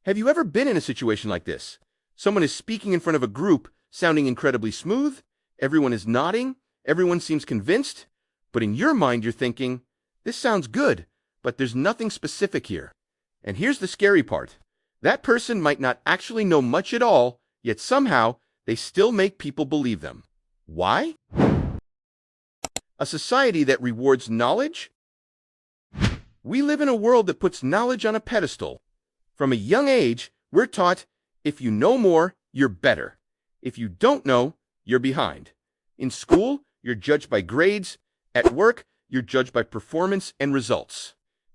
Have you ever been in a situation like this? Someone is speaking in front of a group, sounding incredibly smooth, everyone is nodding, everyone seems convinced, but in your mind you're thinking, this sounds good, but there's nothing specific here. And here's the scary part. That person might not actually know much at all, yet somehow they still make people believe them. Why? A society that rewards knowledge? We live in a world that puts knowledge on a pedestal. From a young age, we're taught, if you know more, you're better. If you don't know, you're behind. In school, you're judged by grades. At work, you're judged by performance and results.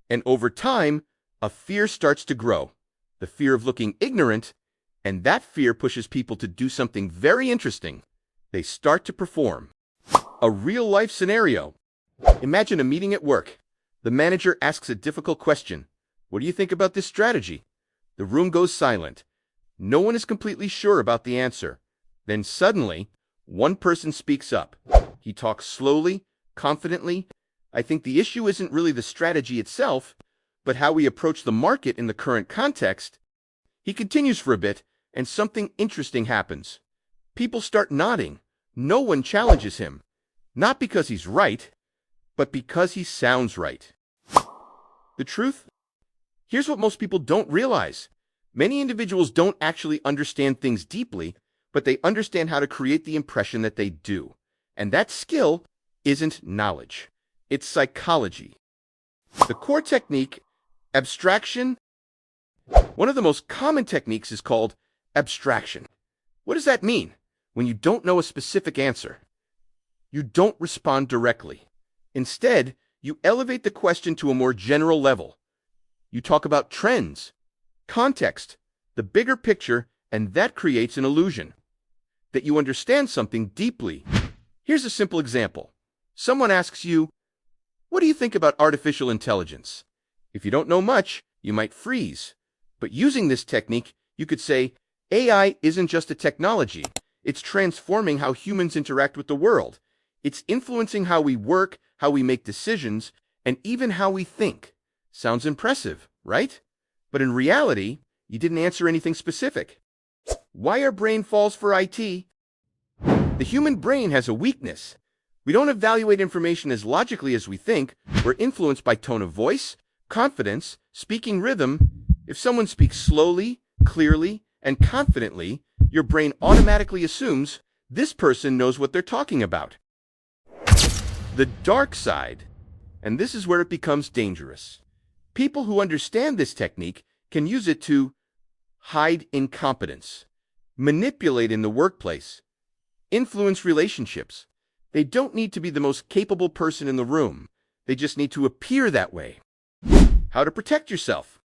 And over time, a fear starts to grow. The fear of looking ignorant, and that fear pushes people to do something very interesting. They start to perform. A real-life scenario. Imagine a meeting at work. The manager asks a difficult question. What do you think about this strategy? The room goes silent. No one is completely sure about the answer. Then suddenly, one person speaks up. He talks slowly, confidently. I think the issue isn't really the strategy itself, but how we approach the market in the current context. He continues for a bit, and something interesting happens. People start nodding. No one challenges him. Not because he's right, but because he sounds right. The truth? Here's what most people don't realize. Many individuals don't actually understand things deeply, but they understand how to create the impression that they do. And that skill isn't knowledge. It's psychology. The core technique, abstraction. One of the most common techniques is called abstraction. What does that mean? When you don't know a specific answer, you don't respond directly. Instead, you elevate the question to a more general level. You talk about trends, context, the bigger picture, and that creates an illusion that you understand something deeply. Here's a simple example. Someone asks you, what do you think about artificial intelligence? If you don't know much, you might freeze. But using this technique, you could say, AI isn't just a technology. It's transforming how humans interact with the world. It's influencing how we work, how we make decisions, and even how we think. Sounds impressive, right? But in reality, you didn't answer anything specific. Why are brain falls for IT? The human brain has a weakness. We don't evaluate information as logically as we think. We're influenced by tone of voice, confidence, speaking rhythm. If someone speaks slowly, clearly, and confidently, your brain automatically assumes this person knows what they're talking about. The dark side, and this is where it becomes dangerous. People who understand this technique can use it to hide incompetence, manipulate in the workplace, influence relationships. They don't need to be the most capable person in the room. They just need to appear that way. How to protect yourself.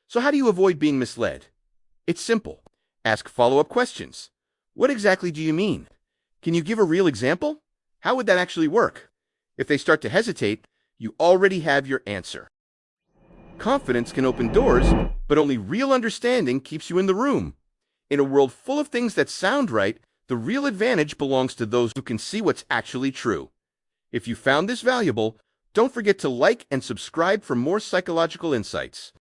So how do you avoid being misled? It's simple. Ask follow-up questions. What exactly do you mean? Can you give a real example? How would that actually work? If they start to hesitate, you already have your answer. Confidence can open doors, but only real understanding keeps you in the room. In a world full of things that sound right, the real advantage belongs to those who can see what's actually true. If you found this valuable, don't forget to like and subscribe for more psychological insights.